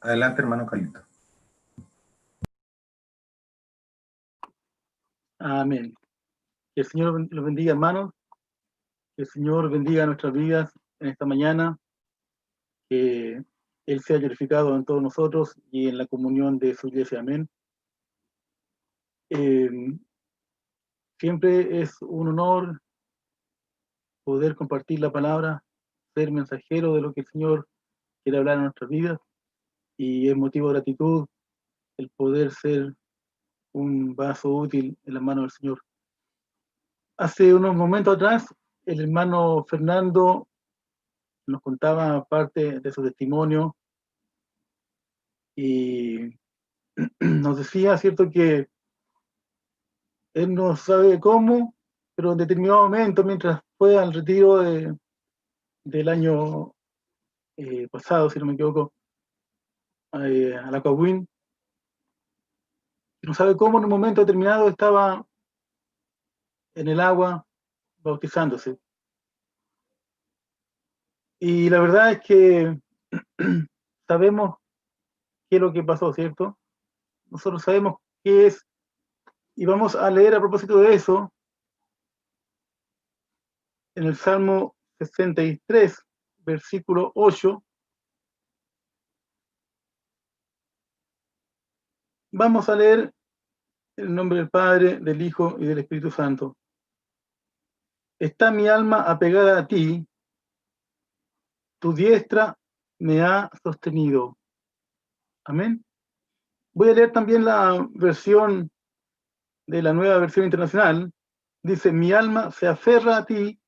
Adelante, hermano Carlito. Amén. Que el Señor los bendiga, hermanos. Que el Señor bendiga nuestras vidas en esta mañana. Que Él sea glorificado en todos nosotros y en la comunión de su iglesia. Amén. Siempre es un honor poder compartir la palabra, ser mensajero de lo que el Señor quiere hablar en nuestras vidas. Y es motivo de gratitud el poder ser un vaso útil en las manos del Señor. Hace unos momentos atrás, el hermano Fernando nos contaba parte de su testimonio y nos decía, ¿cierto?, que él no sabe cómo, pero en determinado momento, mientras fue al retiro del año pasado, si no me equivoco, a la Cahuín, no sabe cómo en un momento determinado estaba en el agua bautizándose. Y la verdad es que sabemos qué es lo que pasó, ¿cierto? Nosotros sabemos qué es, y vamos a leer a propósito de eso en el Salmo 63, versículo 8. Vamos a leer en el nombre del Padre, del Hijo y del Espíritu Santo. Está mi alma apegada a ti, tu diestra me ha sostenido. Amén. Voy a leer también la versión de la Nueva Versión Internacional. Dice, mi alma se aferra a ti,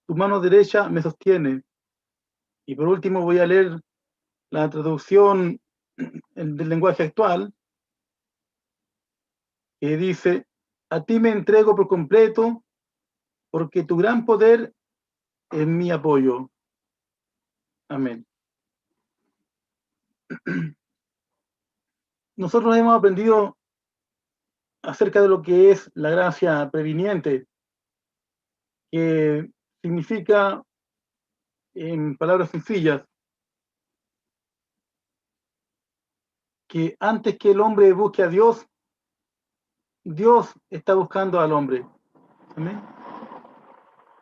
tu mano derecha me sostiene. Y por último voy a leer la traducción del lenguaje actual, que dice, a ti me entrego por completo, porque tu gran poder es mi apoyo. Amén. Nosotros hemos aprendido acerca de lo que es la gracia previniente, que significa, en palabras sencillas, que antes que el hombre busque a Dios, Dios está buscando al hombre. ¿Amén?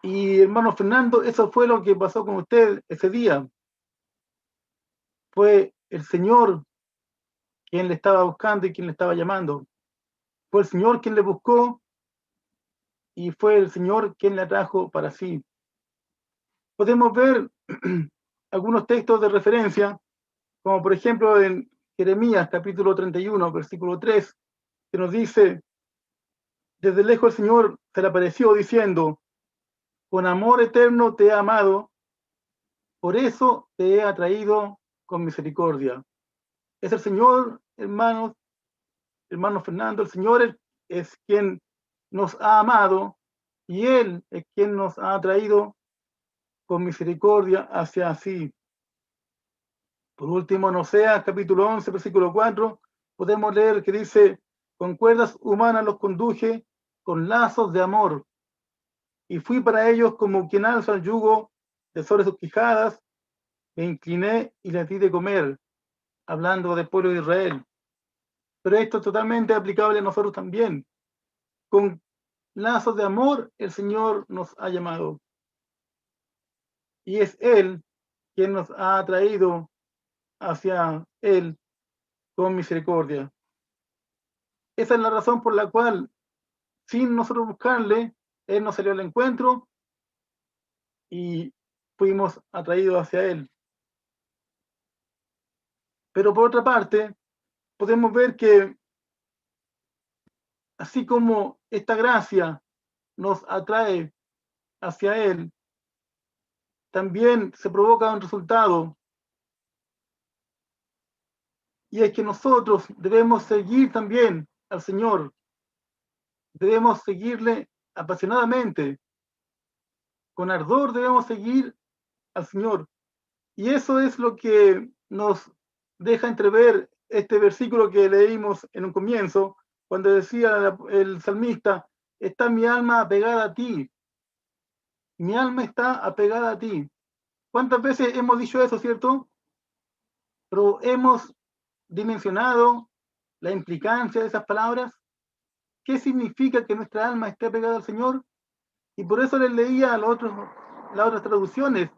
Y hermano Fernando, eso fue lo que pasó con usted ese día. Fue el Señor quien le estaba buscando y quien le estaba llamando. Fue el Señor quien le buscó y fue el Señor quien le atrajo para sí. Podemos ver algunos textos de referencia, como por ejemplo en Jeremías capítulo 31, versículo 3, que nos dice, desde lejos el Señor se le apareció diciendo, con amor eterno te he amado, por eso te he atraído con misericordia. Es el Señor, hermano Fernando, el Señor es quien nos ha amado y Él es quien nos ha atraído con misericordia hacia sí. Por último, en Oseas capítulo 11, versículo 4, podemos leer que dice, con cuerdas humanas los conduje, con lazos de amor, y fui para ellos como quien alza el yugo de sobre sus quijadas, me incliné y les di de comer, hablando del pueblo de Israel. Pero esto es totalmente aplicable a nosotros también. Con lazos de amor el Señor nos ha llamado. Y es Él quien nos ha atraído hacia Él con misericordia. Esa es la razón por la cual, sin nosotros buscarle, Él nos salió al encuentro y fuimos atraídos hacia Él. Pero por otra parte, podemos ver que así como esta gracia nos atrae hacia Él, también se provoca un resultado, y es que nosotros debemos seguir también al Señor, debemos seguirle apasionadamente, con ardor debemos seguir al Señor. Y eso es lo que nos deja entrever este versículo que leímos en un comienzo, cuando decía el salmista, está mi alma apegada a ti. Mi alma está apegada a ti. ¿Cuántas veces hemos dicho eso, cierto? Pero hemos dimensionado la implicancia de esas palabras. ¿Qué significa que nuestra alma esté pegada al Señor? Y por eso les leía las otras traducciones.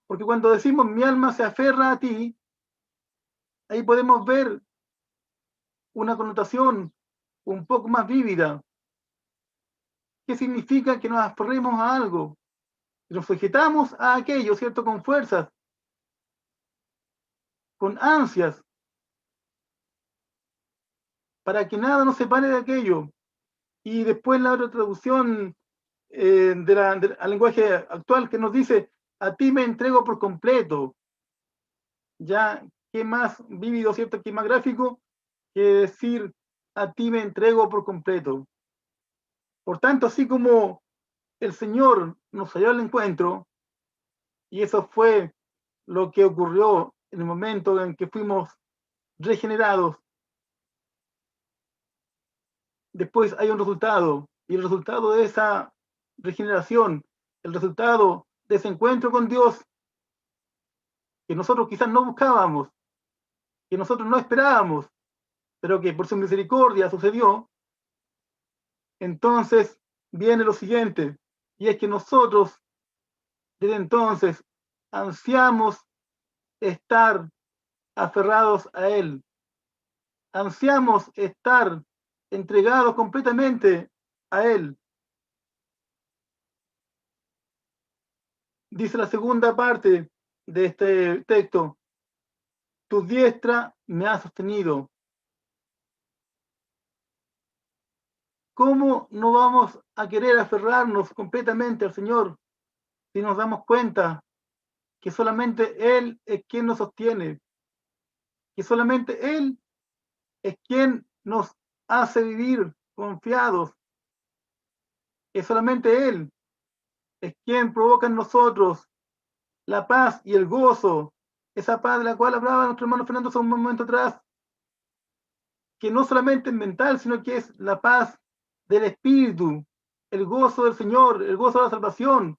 Porque cuando decimos mi alma se aferra a ti, ahí podemos ver una connotación un poco más vívida. ¿Qué significa que nos aferremos a algo? Nos sujetamos a aquello, ¿cierto? Con fuerzas, con ansias, para que nada nos separe de aquello. Y después la otra traducción al lenguaje actual que nos dice, a ti me entrego por completo. Ya, ¿qué más vívido, cierto? ¿Qué más gráfico que decir, a ti me entrego por completo? Por tanto, así como el Señor nos salió al encuentro, y eso fue lo que ocurrió en el momento en que fuimos regenerados, después hay un resultado, y el resultado de esa regeneración, el resultado de ese encuentro con Dios, que nosotros quizás no buscábamos, que nosotros no esperábamos, pero que por su misericordia sucedió, entonces viene lo siguiente, y es que nosotros desde entonces ansiamos estar aferrados a Él, ansiamos estar entregados completamente a Él. Dice la segunda parte de este texto, tu diestra me ha sostenido. ¿Cómo no vamos a querer aferrarnos completamente al Señor si nos damos cuenta que solamente Él es quien nos sostiene, que solamente Él es quien nos hace vivir confiados, que solamente Él es quien provoca en nosotros la paz y el gozo, esa paz de la cual hablaba nuestro hermano Fernando hace un momento atrás, que no solamente es mental, sino que es la paz del Espíritu, el gozo del Señor, el gozo de la salvación,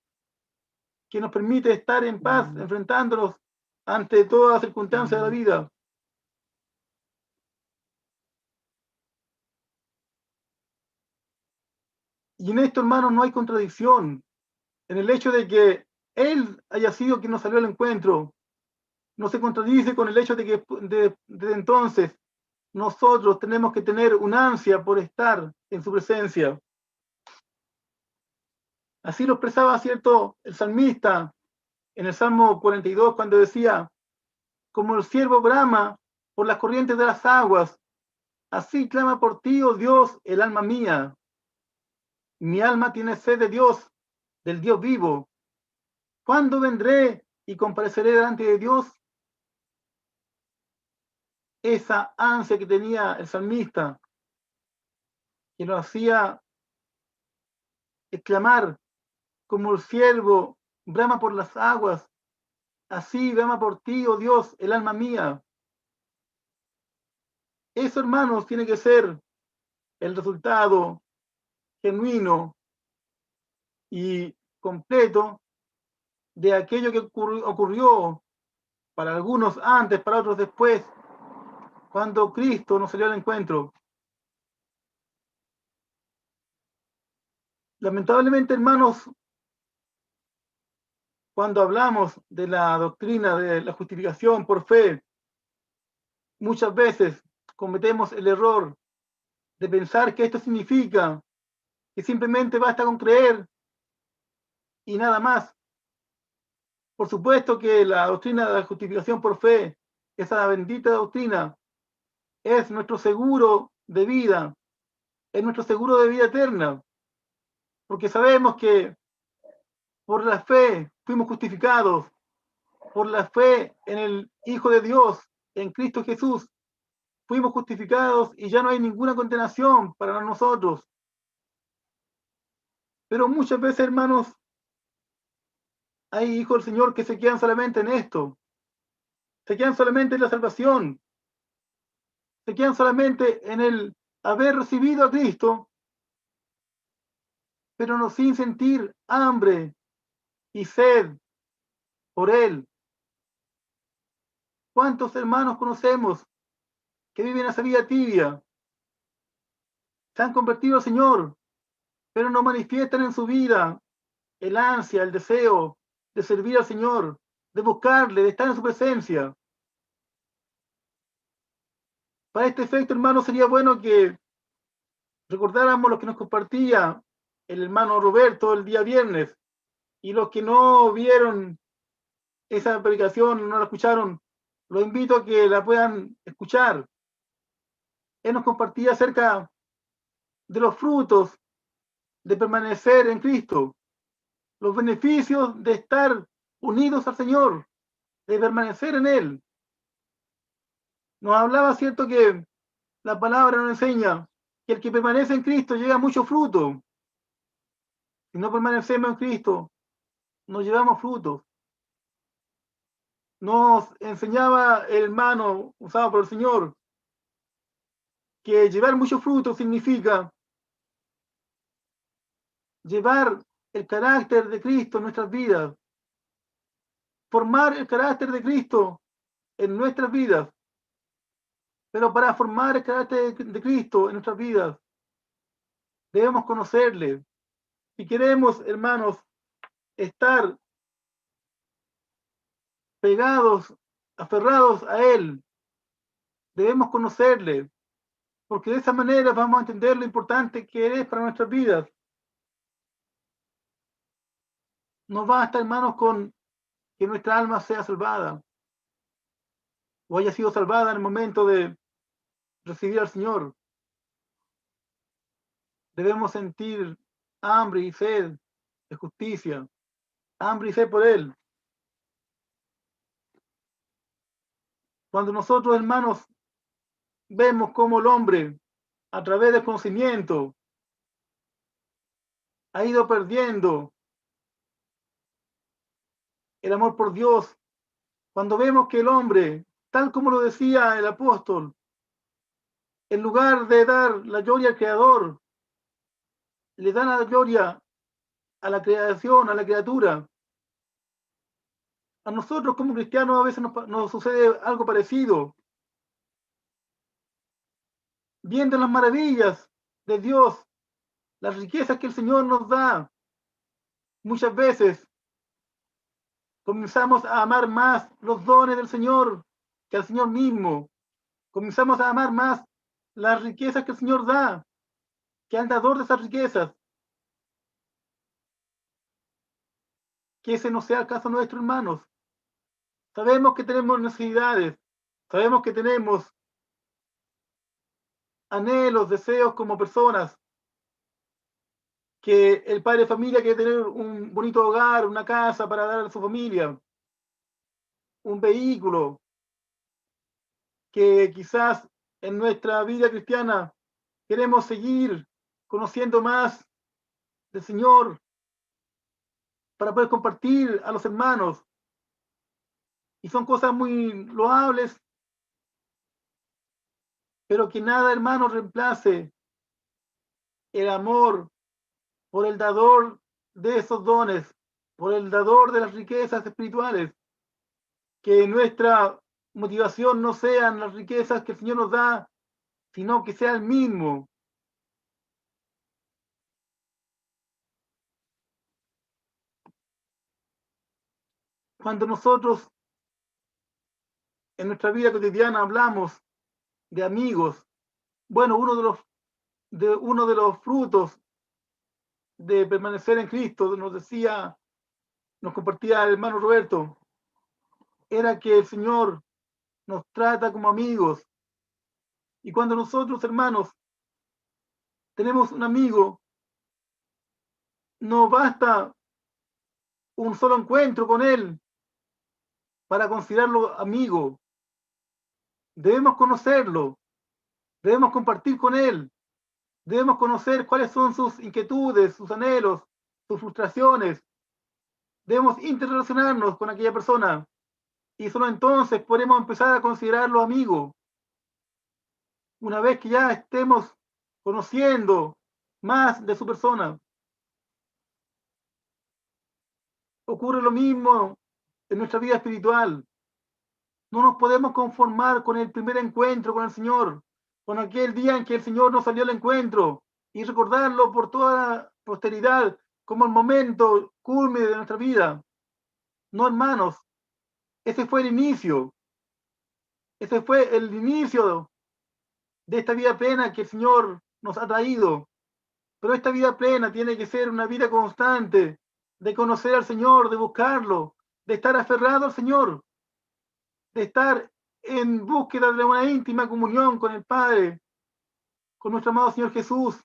que nos permite estar en paz, enfrentándonos ante todas las circunstancias de la vida. Y en esto, hermanos, no hay contradicción. En el hecho de que Él haya sido quien nos salió al encuentro, no se contradice con el hecho de que desde entonces nosotros tenemos que tener una ansia por estar en su presencia. Así lo expresaba, ¿cierto?, el salmista en el Salmo 42 cuando decía, como el ciervo brama por las corrientes de las aguas, así clama por ti, oh Dios, el alma mía. Mi alma tiene sed de Dios, del Dios vivo. ¿Cuándo vendré y compareceré delante de Dios? Esa ansia que tenía el salmista, que lo hacía exclamar como el ciervo brama por las aguas, así brama por ti, oh Dios, el alma mía. Eso, hermanos, tiene que ser el resultado genuino y completo de aquello que ocurrió para algunos antes, para otros después, cuando Cristo nos salió al encuentro. Lamentablemente, hermanos, cuando hablamos de la doctrina de la justificación por fe, muchas veces cometemos el error de pensar que esto significa que simplemente basta con creer y nada más. Por supuesto que la doctrina de la justificación por fe, esa bendita doctrina, es nuestro seguro de vida, es nuestro seguro de vida eterna, porque sabemos que por la fe fuimos justificados, por la fe en el Hijo de Dios, en Cristo Jesús, fuimos justificados y ya no hay ninguna condenación para nosotros. Pero muchas veces, hermanos, hay hijos del Señor que se quedan solamente en esto, se quedan solamente en la salvación, se quedan solamente en el haber recibido a Cristo, pero no sin sentir hambre y sed por Él. ¿Cuántos hermanos conocemos que viven esa vida tibia? Se han convertido al Señor, pero no manifiestan en su vida el ansia, el deseo de servir al Señor, de buscarle, de estar en su presencia. Para este efecto, hermano, sería bueno que recordáramos lo que nos compartía el hermano Roberto el día viernes, y los que no vieron esa predicación, no la escucharon, los invito a que la puedan escuchar. Él nos compartía acerca de los frutos de permanecer en Cristo, los beneficios de estar unidos al Señor, de permanecer en Él. Nos hablaba, cierto, que la palabra nos enseña que el que permanece en Cristo lleva mucho fruto. Si no permanecemos en Cristo, no llevamos frutos. Nos enseñaba el hermano usado por el Señor que llevar mucho fruto significa llevar el carácter de Cristo en nuestras vidas, formar el carácter de Cristo en nuestras vidas. Pero para formar el carácter de Cristo en nuestras vidas, debemos conocerle. Si queremos, hermanos, estar pegados, aferrados a Él, debemos conocerle, porque de esa manera vamos a entender lo importante que Él es para nuestras vidas. No basta, hermanos, con que nuestra alma sea salvada o haya sido salvada en el momento de recibir al Señor. Debemos sentir hambre y sed de justicia, hambre y sed por Él. Cuando nosotros, hermanos, vemos cómo el hombre, a través del conocimiento, ha ido perdiendo el amor por Dios, cuando vemos que el hombre, tal como lo decía el apóstol, en lugar de dar la gloria al Creador, le dan la gloria a la creación, a la criatura. A nosotros como cristianos a veces nos sucede algo parecido. Viendo las maravillas de Dios, las riquezas que el Señor nos da, muchas veces comenzamos a amar más los dones del Señor que al Señor mismo. Comenzamos a amar más las riquezas que el Señor da que al dador de esas riquezas. Que ese no sea el caso nuestro, hermanos. Sabemos que tenemos necesidades, sabemos que tenemos anhelos, deseos como personas, que el padre de familia quiere tener un bonito hogar, una casa para dar a su familia, un vehículo, que quizás en nuestra vida cristiana queremos seguir conociendo más del Señor para poder compartir a los hermanos. Y son cosas muy loables, pero que nada, hermano, reemplace el amor por el dador de esos dones, por el dador de las riquezas espirituales. Que nuestra motivación no sean las riquezas que el Señor nos da, sino que sea el mismo. Cuando nosotros en nuestra vida cotidiana hablamos de amigos, bueno, uno de los frutos de permanecer en Cristo, nos compartía el hermano Roberto, era que el Señor nos trata como amigos. Y cuando nosotros, hermanos, tenemos un amigo, no basta un solo encuentro con él para considerarlo amigo. Debemos conocerlo, debemos compartir con él, debemos conocer cuáles son sus inquietudes, sus anhelos, sus frustraciones. Debemos interrelacionarnos con aquella persona y solo entonces podemos empezar a considerarlo amigo. Una vez que ya estemos conociendo más de su persona. Ocurre lo mismo en nuestra vida espiritual. No nos podemos conformar con el primer encuentro con el Señor, con aquel día en que el Señor nos salió al encuentro y recordarlo por toda la posteridad como el momento culmine de nuestra vida. No, hermanos, ese fue el inicio. Ese fue el inicio de esta vida plena que el Señor nos ha traído. Pero esta vida plena tiene que ser una vida constante de conocer al Señor, de buscarlo, de estar aferrado al Señor, de estar en búsqueda de una íntima comunión con el Padre, con nuestro amado Señor Jesús,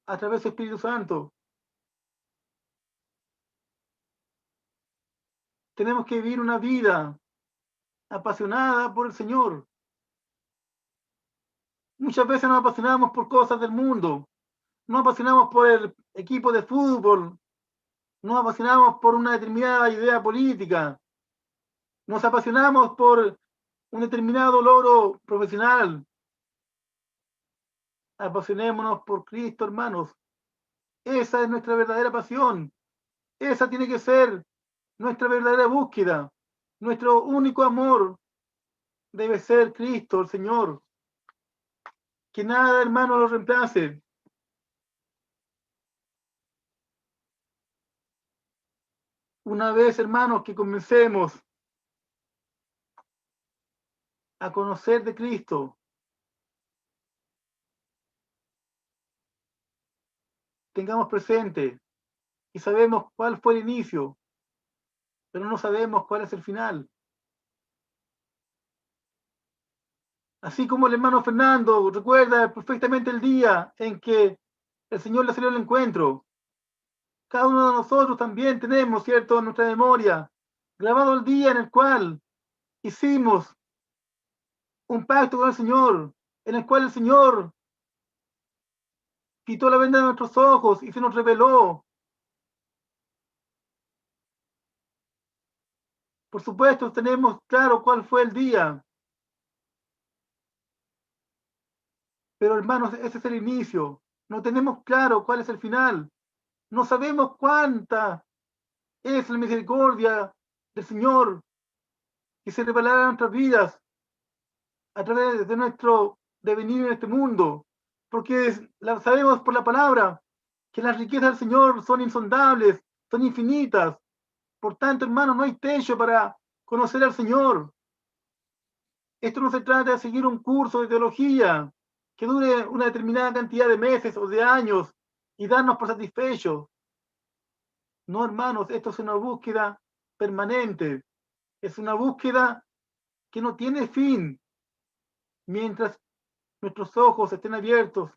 a través del Espíritu Santo. Tenemos que vivir una vida apasionada por el Señor. Muchas veces nos apasionamos por cosas del mundo, nos apasionamos por el equipo de fútbol, nos apasionamos por una determinada idea política, nos apasionamos por un determinado logro profesional. Apasionémonos por Cristo, hermanos. Esa es nuestra verdadera pasión. Esa tiene que ser nuestra verdadera búsqueda. Nuestro único amor debe ser Cristo, el Señor. Que nada, hermano, lo reemplace. Una vez, hermanos, que comencemos a conocer de Cristo, tengamos presente y sabemos cuál fue el inicio, pero no sabemos cuál es el final. Así como el hermano Fernando recuerda perfectamente el día en que el Señor le salió al encuentro, cada uno de nosotros también tenemos, ¿cierto?, en nuestra memoria, grabado el día en el cual hicimos un pacto con el Señor, en el cual el Señor quitó la venda de nuestros ojos y se nos reveló. Por supuesto, tenemos claro cuál fue el día, pero hermanos, ese es el inicio. No tenemos claro cuál es el final. No sabemos cuánta es la misericordia del Señor que se revelará en nuestras vidas a través de nuestro devenir en este mundo, porque sabemos por la palabra que las riquezas del Señor son insondables, son infinitas. Por tanto, hermanos, no hay techo para conocer al Señor. Esto no se trata de seguir un curso de teología que dure una determinada cantidad de meses o de años y darnos por satisfechos. No, hermanos, esto es una búsqueda permanente. Es una búsqueda que no tiene fin mientras nuestros ojos estén abiertos.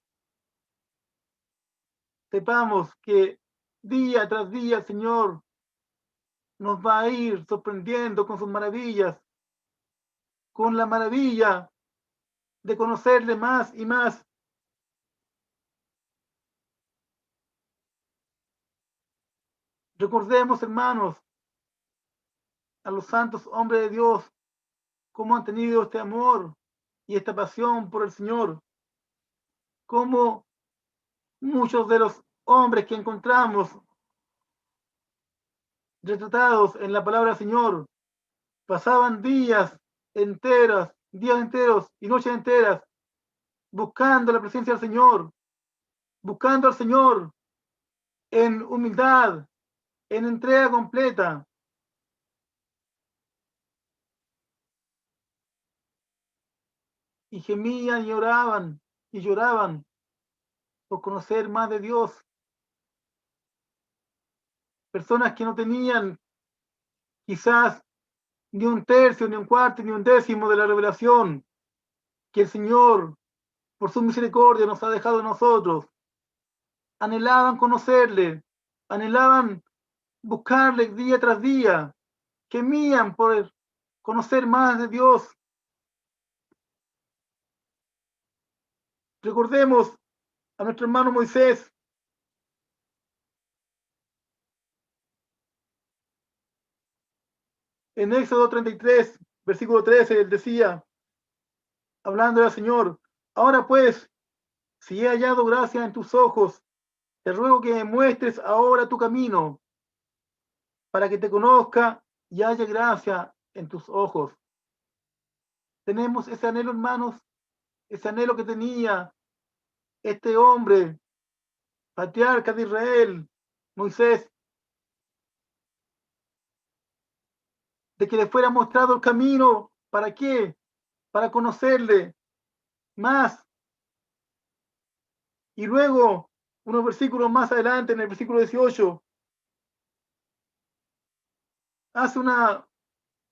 Sepamos que día tras día el Señor nos va a ir sorprendiendo con sus maravillas, con la maravilla de conocerle más y más. Recordemos, hermanos, a los santos hombres de Dios, cómo han tenido este amor y esta pasión por el Señor, cómo muchos de los hombres que encontramos retratados en la palabra del Señor pasaban días enteros y noches enteras buscando la presencia del Señor, buscando al Señor en humildad, en entrega completa. Y gemían y lloraban por conocer más de Dios. Personas que no tenían quizás ni un tercio, ni un cuarto, ni un décimo de la revelación que el Señor, por su misericordia, nos ha dejado a nosotros. Anhelaban conocerle, anhelaban buscarle día tras día, gemían por conocer más de Dios. Recordemos a nuestro hermano Moisés. En Éxodo 33, versículo 13, él decía, hablando al Señor, ahora pues, si he hallado gracia en tus ojos, te ruego que me muestres ahora tu camino, para que te conozca y haya gracia en tus ojos. Tenemos ese anhelo, hermanos, ese anhelo que tenía este hombre, patriarca de Israel, Moisés, de que le fuera mostrado el camino. ¿Para qué? Para conocerle más. Y luego, unos versículos más adelante, en el versículo 18, hace una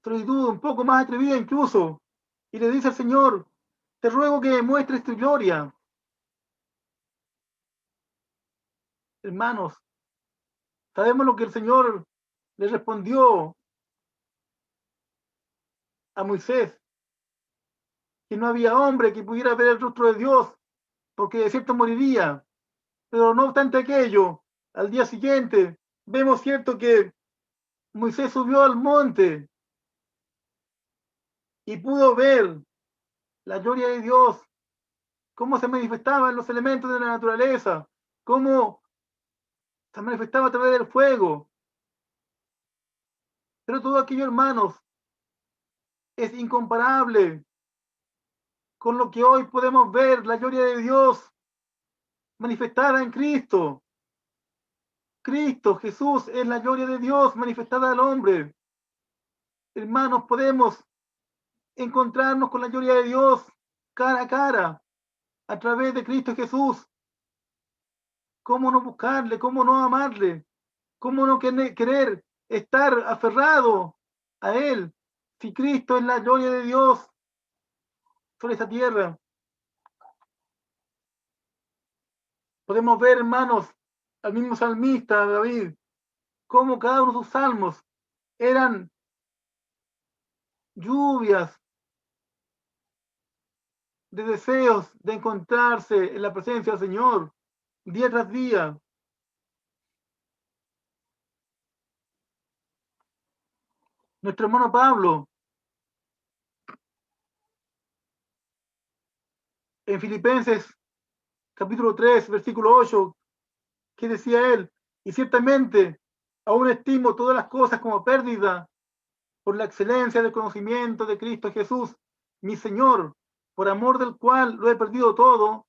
solicitud un poco más atrevida incluso, y le dice al Señor: te ruego que muestres tu gloria. Hermanos, sabemos lo que el Señor le respondió a Moisés, que no había hombre que pudiera ver el rostro de Dios, porque de cierto moriría. Pero no obstante aquello, al día siguiente, vemos cierto que Moisés subió al monte y pudo ver la gloria de Dios, cómo se manifestaba en los elementos de la naturaleza, cómo se manifestaba a través del fuego. Pero todo aquello, hermanos, es incomparable con lo que hoy podemos ver, la gloria de Dios manifestada en Cristo. Cristo, Jesús, es la gloria de Dios manifestada al hombre. Hermanos, podemos encontrarnos con la gloria de Dios cara a cara a través de Cristo Jesús. ¿Cómo no buscarle? ¿Cómo no amarle? ¿Cómo no querer estar aferrado a Él si Cristo es la gloria de Dios sobre esta tierra? Podemos ver, hermanos, al mismo salmista David, cómo cada uno de sus salmos eran lluvias de deseos de encontrarse en la presencia del Señor día tras día. Nuestro hermano Pablo, en Filipenses capítulo 3, versículo 8, ¿qué decía él? Y ciertamente aún estimo todas las cosas como pérdida por la excelencia del conocimiento de Cristo Jesús, mi Señor, por amor del cual lo he perdido todo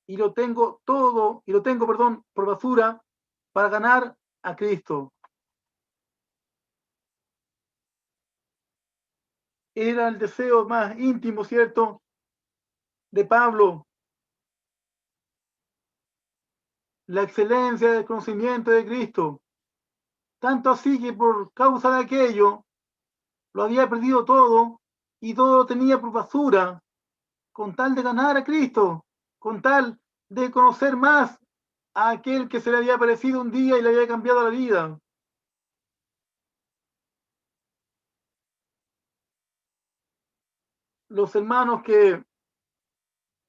y lo tengo todo, y lo tengo, perdón, por basura para ganar a Cristo. Era el deseo más íntimo, ¿cierto?, de Pablo, la excelencia del conocimiento de Cristo. Tanto así que por causa de aquello lo había perdido todo y todo lo tenía por basura con tal de ganar a Cristo, con tal de conocer más a aquel que se le había aparecido un día y le había cambiado la vida. Los hermanos que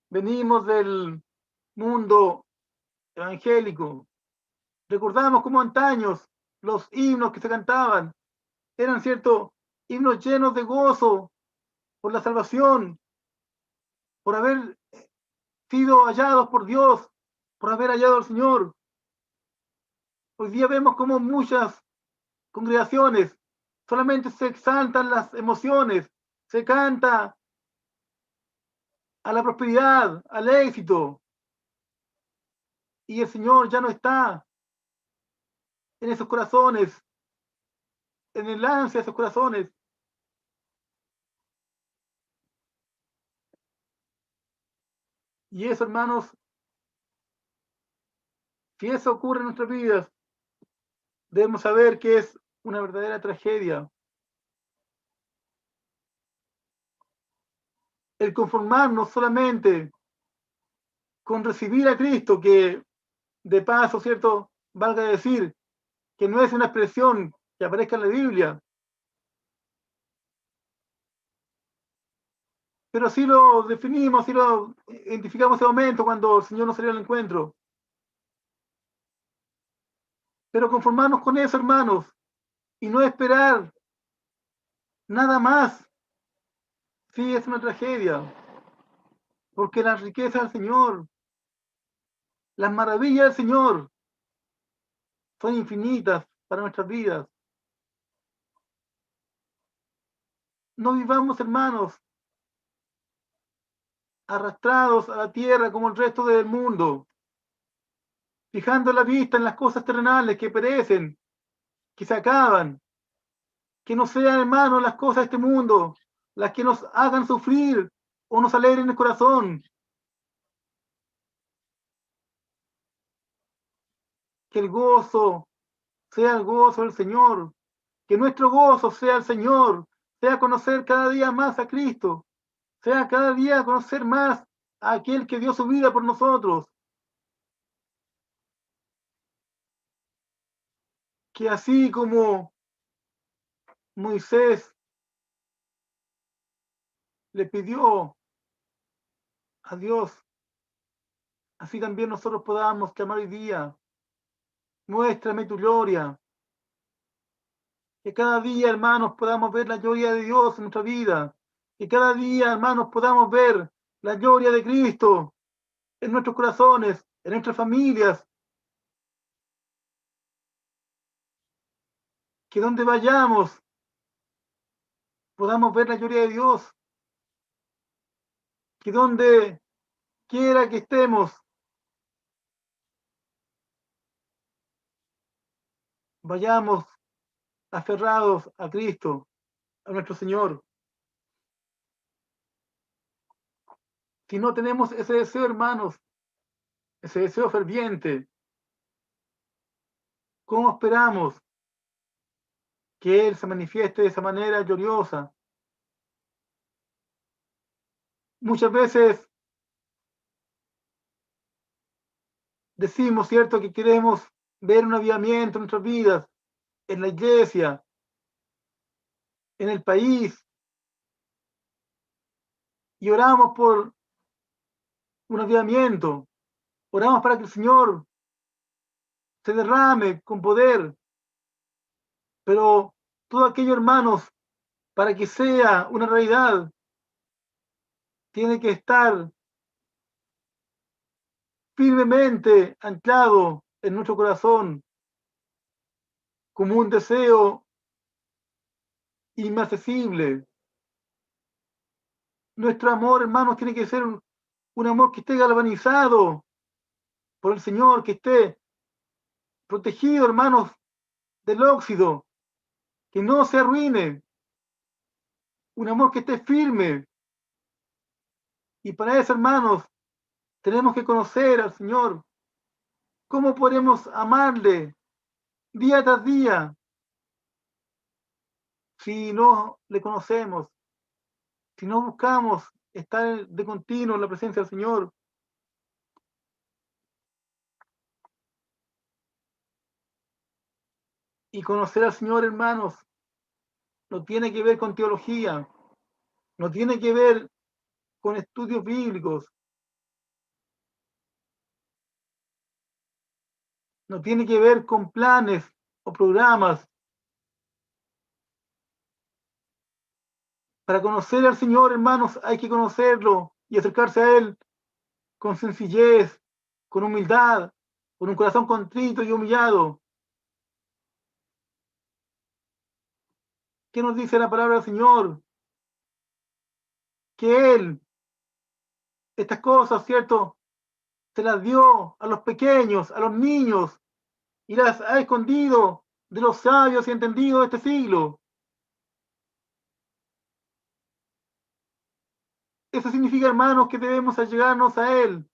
venimos del mundo evangélico, recordamos cómo antaños los himnos que se cantaban eran, cierto, himnos llenos de gozo por la salvación, por haber sido hallados por Dios, por haber hallado al Señor. Hoy día vemos como muchas congregaciones solamente se exaltan las emociones, se canta a la prosperidad, al éxito, y el Señor ya no está en esos corazones, en el ansia de esos corazones. Y eso, hermanos, si eso ocurre en nuestras vidas, debemos saber que es una verdadera tragedia. El conformarnos solamente con recibir a Cristo, que de paso, ¿cierto?, valga decir que no es una expresión que aparezca en la Biblia, pero sí lo definimos, sí lo identificamos ese momento cuando el Señor nos salió al encuentro. Pero conformarnos con eso, hermanos, y no esperar nada más, sí es una tragedia, porque las riquezas del Señor, las maravillas del Señor son infinitas para nuestras vidas. No vivamos, hermanos, arrastrados a la tierra como el resto del mundo, fijando la vista en las cosas terrenales que perecen, que se acaban, que no sean, hermanos, las cosas de este mundo, las que nos hagan sufrir o nos alegren el corazón. Que el gozo sea el gozo del Señor, que nuestro gozo sea el Señor, sea conocer cada día más a Cristo, sea cada día conocer más a aquel que dio su vida por nosotros. Que así como Moisés le pidió a Dios, así también nosotros podamos clamar hoy día, muéstrame tu gloria. Que cada día, hermanos, podamos ver la gloria de Dios en nuestra vida. Que cada día, hermanos, podamos ver la gloria de Cristo en nuestros corazones, en nuestras familias. Que donde vayamos podamos ver la gloria de Dios. Que donde quiera que estemos, vayamos aferrados a Cristo, a nuestro Señor. Si no tenemos ese deseo, hermanos, ese deseo ferviente, ¿cómo esperamos que Él se manifieste de esa manera gloriosa? Muchas veces decimos, ¿cierto?, que queremos ver un avivamiento en nuestras vidas, en la iglesia, en el país, y oramos por un avivamiento, oramos para que el Señor se derrame con poder, pero todo aquello, hermanos, para que sea una realidad, tiene que estar firmemente anclado en nuestro corazón como un deseo inaccesible. Nuestro amor, hermanos, tiene que ser un amor que esté galvanizado por el Señor, que esté protegido, hermanos, del óxido, que no se arruine, un amor que esté firme. Y para eso, hermanos, tenemos que conocer al Señor. ¿Cómo podemos amarle día tras día si no le conocemos, si no buscamos estar de continuo en la presencia del Señor? Y conocer al Señor, hermanos, no tiene que ver con teología, no tiene que ver con estudios bíblicos, no tiene que ver con planes o programas. Para conocer al Señor, hermanos, hay que conocerlo y acercarse a Él con sencillez, con humildad, con un corazón contrito y humillado. ¿Qué nos dice la palabra del Señor? Que Él, estas cosas, ¿cierto?, se las dio a los pequeños, a los niños, y las ha escondido de los sabios y entendidos de este siglo. Eso significa, hermanos, que debemos allegarnos a Él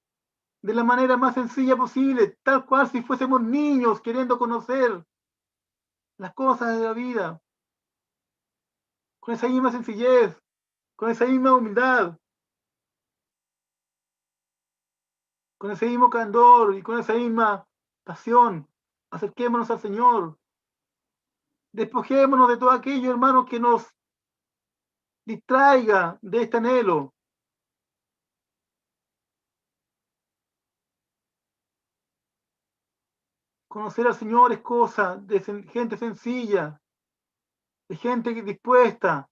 de la manera más sencilla posible, tal cual si fuésemos niños queriendo conocer las cosas de la vida, con esa misma sencillez, con esa misma humildad, con ese mismo candor y con esa misma pasión. Acerquémonos al Señor, despojémonos de todo aquello, hermanos, que nos distraiga de este anhelo. Conocer al Señor es cosa de gente sencilla, de gente dispuesta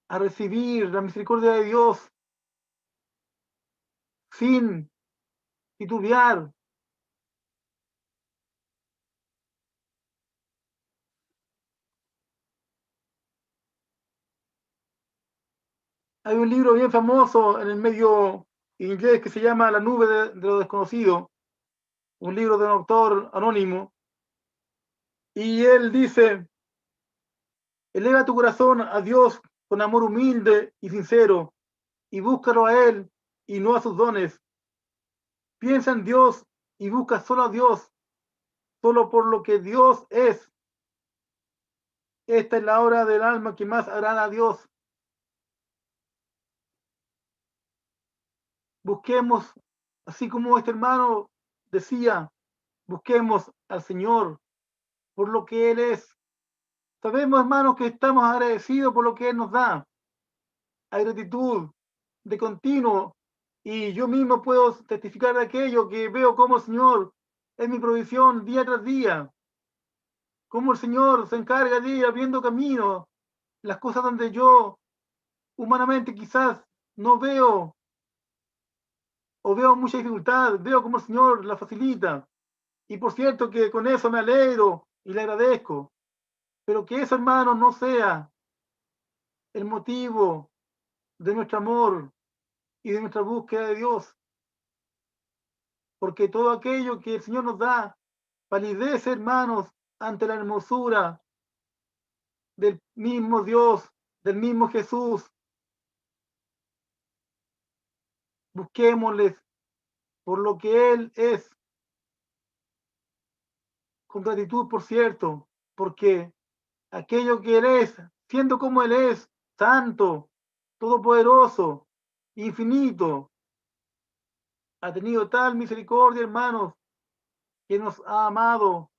a recibir la misericordia de Dios sin titubear. Hay un libro bien famoso en el medio inglés que se llama La nube de lo desconocido, un libro de un autor anónimo, y él dice: eleva tu corazón a Dios con amor humilde y sincero, y búscalo a Él y no a sus dones. Piensa en Dios y busca solo a Dios, solo por lo que Dios es. Esta es la obra del alma que más agrada a Dios. Busquemos, así como este hermano decía, busquemos al Señor por lo que Él es. Sabemos, hermanos, que estamos agradecidos por lo que Él nos da. Hay gratitud de continuo, y yo mismo puedo testificar de aquello que veo como el Señor es mi provisión día tras día, como el Señor se encarga de ir abriendo camino, las cosas donde yo humanamente quizás no veo o veo mucha dificultad, veo como el Señor la facilita. Y por cierto que con eso me alegro y le agradezco, pero que eso, hermano, no sea el motivo de nuestro amor y de nuestra búsqueda de Dios, porque todo aquello que el Señor nos da palidece, hermanos, ante la hermosura del mismo Dios, del mismo Jesús. Busquémosles por lo que Él es, con gratitud, por cierto, porque aquello que Él es, siendo como Él es, santo, todopoderoso, infinito, ha tenido tal misericordia, hermanos, que nos ha amado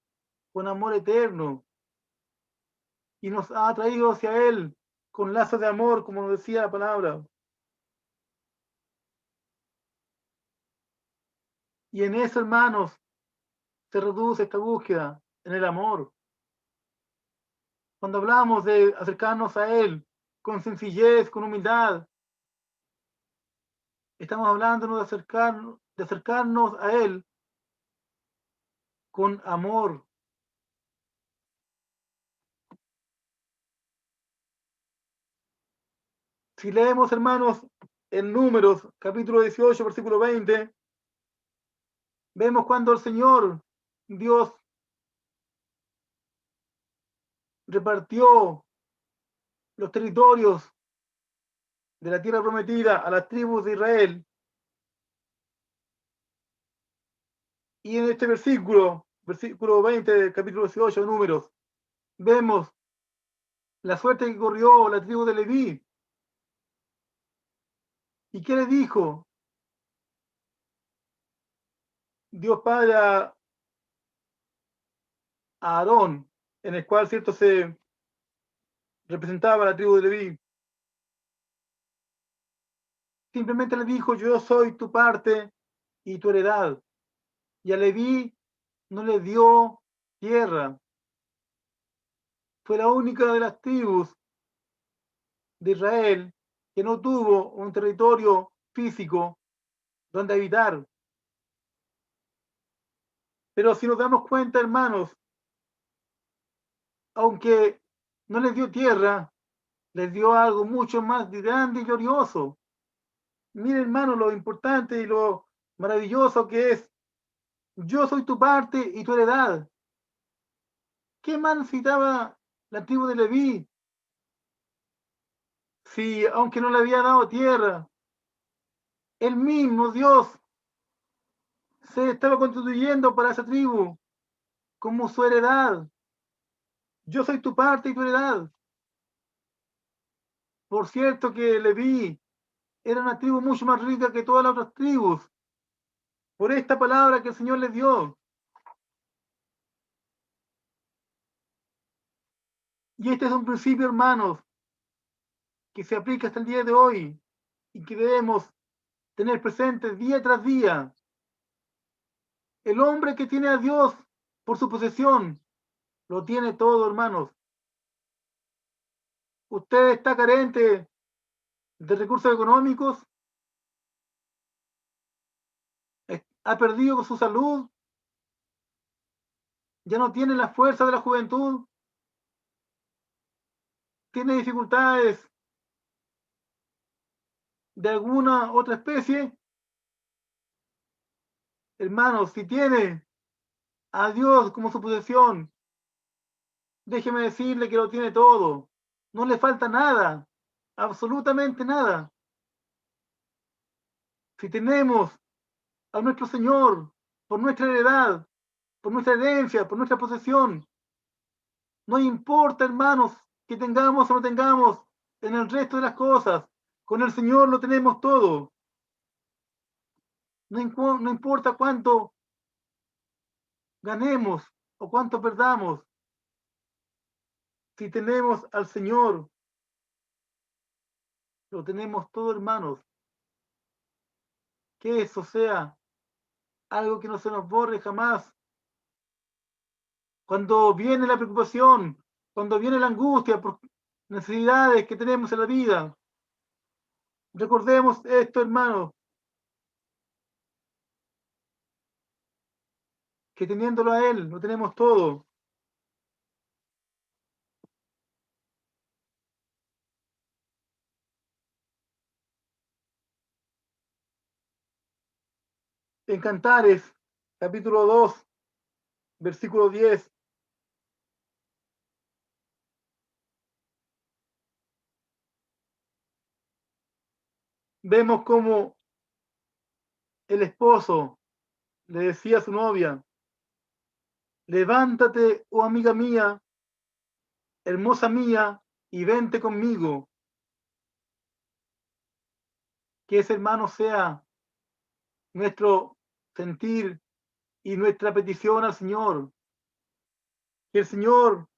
con amor eterno y nos ha traído hacia Él con lazos de amor, como nos decía la palabra. Y en eso, hermanos, se reduce esta búsqueda, en el amor. Cuando hablamos de acercarnos a Él con sencillez, con humildad, estamos hablando de acercarnos a Él con amor. Si leemos, hermanos, en Números, capítulo 18, versículo 20, vemos cuando el Señor, Dios, repartió los territorios de la tierra prometida a las tribus de Israel. Y en este versículo 20 del capítulo 18 de Números, vemos la suerte que corrió la tribu de Leví. ¿Y qué le dijo Dios Padre a Aarón, en el cual, cierto, se representaba la tribu de Leví? Simplemente le dijo: yo soy tu parte y tu heredad. Y a Leví no le dio tierra. Fue la única de las tribus de Israel que no tuvo un territorio físico donde habitar. Pero si nos damos cuenta, hermanos, aunque no les dio tierra, les dio algo mucho más grande y glorioso. Miren, hermano, lo importante y lo maravilloso que es: yo soy tu parte y tu heredad. ¿Qué más necesitaba la tribu de Leví? Si, aunque no le había dado tierra, el mismo Dios se estaba constituyendo para esa tribu como su heredad. Yo soy tu parte y tu heredad. Por cierto que Leví era una tribu mucho más rica que todas las otras tribus, por esta palabra que el Señor les dio. Y este es un principio, hermanos, que se aplica hasta el día de hoy y que debemos tener presente día tras día. El hombre que tiene a Dios por su posesión, lo tiene todo, hermanos. Usted está carente de recursos económicos, ha perdido su salud, ya no tiene la fuerza de la juventud, tiene dificultades de alguna otra especie, hermanos, si tiene a Dios como su posesión, déjeme decirle que lo tiene todo. No le falta nada, absolutamente nada. Si tenemos a nuestro Señor por nuestra heredad, por nuestra herencia, por nuestra posesión, no importa, hermanos, que tengamos o no tengamos en el resto de las cosas, con el Señor lo tenemos todo. No importa cuánto ganemos o cuánto perdamos, si tenemos al Señor, lo tenemos todo, hermanos. Que eso sea algo que no se nos borre jamás. Cuando viene la preocupación, cuando viene la angustia por necesidades que tenemos en la vida, recordemos esto, hermanos, que teniéndolo a Él, lo tenemos todo. En Cantares, capítulo 2, versículo 10, vemos como el esposo le decía a su novia: levántate, oh amiga mía, hermosa mía, y vente conmigo. Que ese, hermano, sea nuestro sentir y nuestra petición al Señor. Que el Señor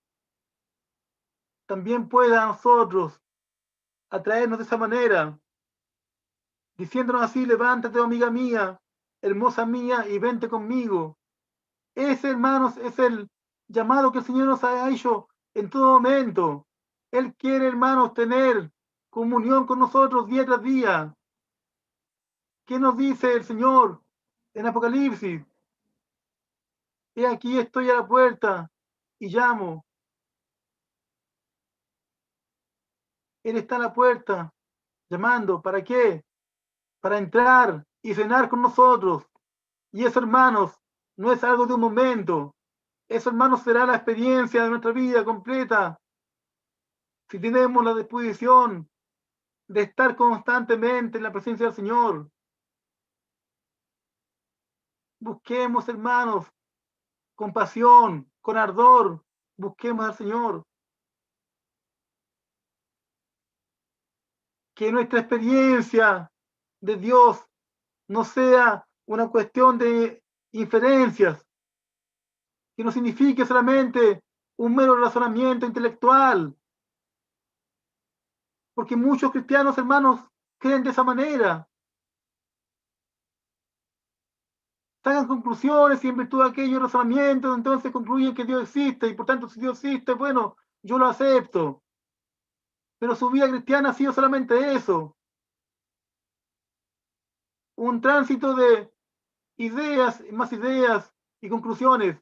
también pueda a nosotros atraernos de esa manera, diciéndonos así: levántate, oh amiga mía, hermosa mía, y vente conmigo. Ese, hermanos, es el llamado que el Señor nos ha hecho en todo momento. Él quiere, hermanos, tener comunión con nosotros día tras día. ¿Qué nos dice el Señor en Apocalipsis? He aquí, estoy a la puerta y llamo. Él está a la puerta llamando. ¿Para qué? Para entrar y cenar con nosotros. Y eso, hermanos, no es algo de un momento. Eso, hermanos, será la experiencia de nuestra vida completa. Si tenemos la disposición de estar constantemente en la presencia del Señor. Busquemos, hermanos, con pasión, con ardor, busquemos al Señor. Que nuestra experiencia de Dios no sea una cuestión de inferencias, que no signifique solamente un mero razonamiento intelectual, porque muchos cristianos, hermanos, creen de esa manera. Sacan conclusiones y en virtud de aquellos razonamientos, entonces concluyen que Dios existe y por tanto, si Dios existe, bueno, yo lo acepto. Pero su vida cristiana ha sido solamente eso, un tránsito de ideas, más ideas y conclusiones.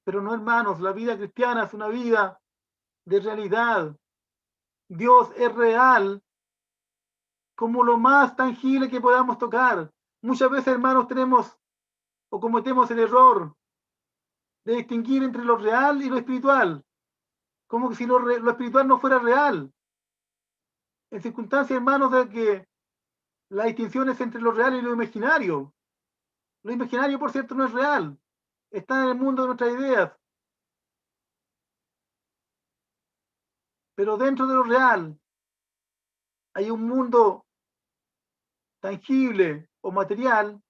Pero no, hermanos, la vida cristiana es una vida de realidad. Dios es real como lo más tangible que podamos tocar. Muchas veces, hermanos, tenemos o cometemos el error de distinguir entre lo real y lo espiritual, como que si lo espiritual no fuera real. En circunstancias, hermanos, de que la distinción es entre lo real y lo imaginario. Lo imaginario, por cierto, no es real. Está en el mundo de nuestras ideas. Pero dentro de lo real hay un mundo tangible o material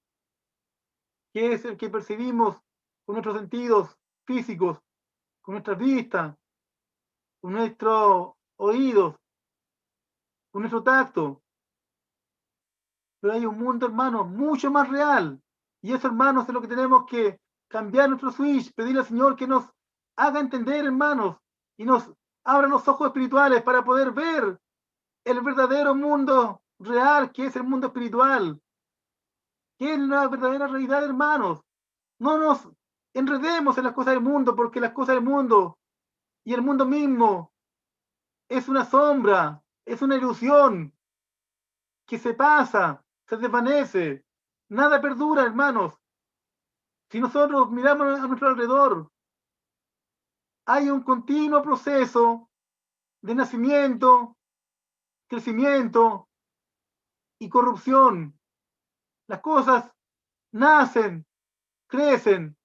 que es el que percibimos con nuestros sentidos físicos, con nuestras vistas, con nuestros oídos, con nuestro tacto. Pero hay un mundo, hermanos, mucho más real. Y eso, hermanos, es lo que tenemos que cambiar nuestro switch, pedirle al Señor que nos haga entender, hermanos, y nos abra los ojos espirituales para poder ver el verdadero mundo real, que es el mundo espiritual, que es la verdadera realidad, hermanos. No nos enredemos en las cosas del mundo, porque las cosas del mundo y el mundo mismo es una sombra, es una ilusión. que se pasa, se desvanece. Nada perdura, hermanos. Si nosotros miramos a nuestro alrededor, hay un continuo proceso de nacimiento, crecimiento y corrupción. Las cosas nacen, crecen,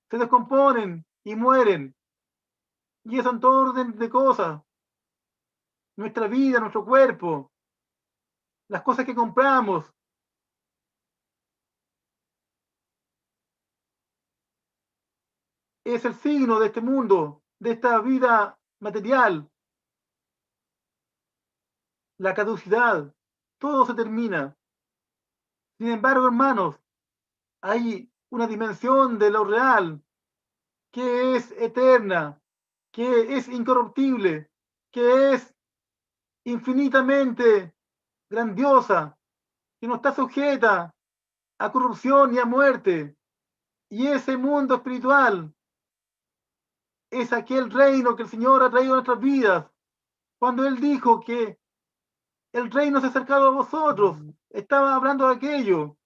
se descomponen y mueren. Y eso en todo orden de cosas. Nuestra vida, nuestro cuerpo, las cosas que compramos. Es el signo de este mundo, de esta vida material. La caducidad, todo se termina. Sin embargo, hermanos, hay una dimensión de lo real que es eterna, que es incorruptible, que es infinitamente grandiosa, que no está sujeta a corrupción y a muerte. Y ese mundo espiritual es aquel reino que el Señor ha traído a nuestras vidas. Cuando Él dijo que el reino se ha acercado a vosotros, estaba hablando de aquello.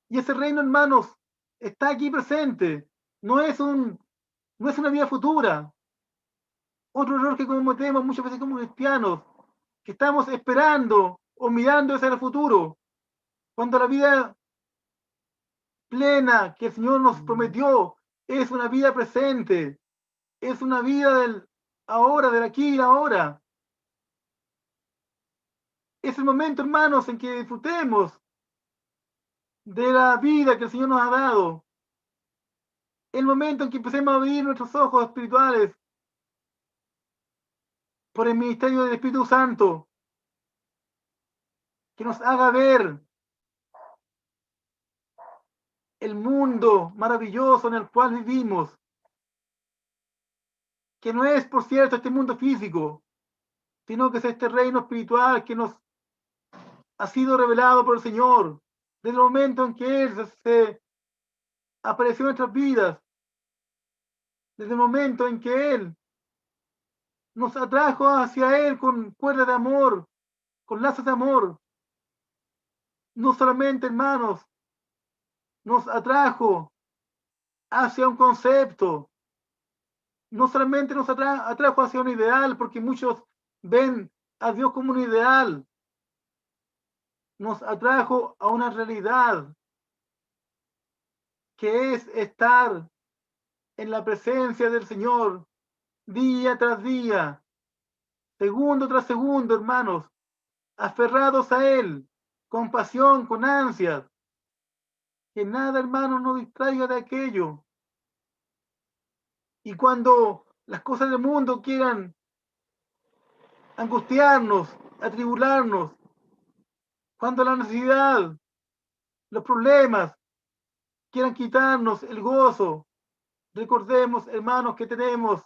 Y ese reino, hermanos, está aquí presente. No es una vida futura. Otro error que cometemos muchas veces como cristianos, que estamos esperando o mirando hacia el futuro, cuando la vida plena que el Señor nos prometió es una vida presente, es una vida del ahora, del aquí y ahora. Es el momento, hermanos, en que disfrutemos de la vida que el Señor nos ha dado. El momento en que empecemos a abrir nuestros ojos espirituales por el ministerio del Espíritu Santo, que nos haga ver el mundo maravilloso en el cual vivimos, que no es, por cierto, este mundo físico, sino que es este reino espiritual que nos ha sido revelado por el Señor desde el momento en que Él se apareció en nuestras vidas, desde el momento en que Él nos atrajo hacia Él con cuerdas de amor, con lazos de amor. No solamente, hermanos, nos atrajo hacia un concepto, no solamente nos atrajo hacia un ideal, porque muchos ven a Dios como un ideal, nos atrajo a una realidad que es estar en la presencia del Señor día tras día, segundo tras segundo, hermanos, aferrados a Él, con pasión, con ansias, que nada, hermanos, nos distraiga de aquello. Y cuando las cosas del mundo quieran angustiarnos, atribularnos, cuando la necesidad, los problemas quieran quitarnos el gozo, recordemos, hermanos, que tenemos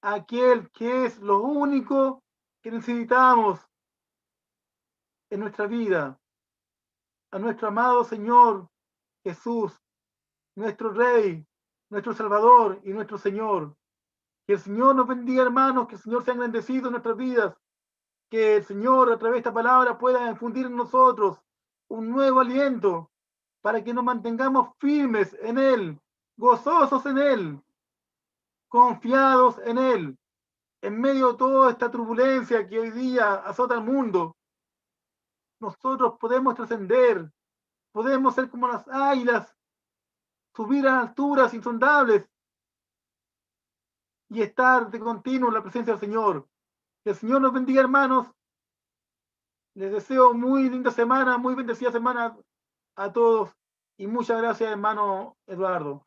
a aquel que es lo único que necesitamos en nuestra vida, a nuestro amado Señor Jesús, nuestro Rey, nuestro Salvador y nuestro Señor. Que el Señor nos bendiga, hermanos, que el Señor sea engrandecido en nuestras vidas, que el Señor a través de esta palabra pueda infundir en nosotros un nuevo aliento para que nos mantengamos firmes en Él, gozosos en Él, confiados en Él, en medio de toda esta turbulencia que hoy día azota el mundo. Nosotros podemos trascender, podemos ser como las águilas, subir a alturas insondables y estar de continuo en la presencia del Señor. Que el Señor nos bendiga, hermanos. Les deseo muy linda semana, muy bendecida semana a todos y muchas gracias, hermano Eduardo.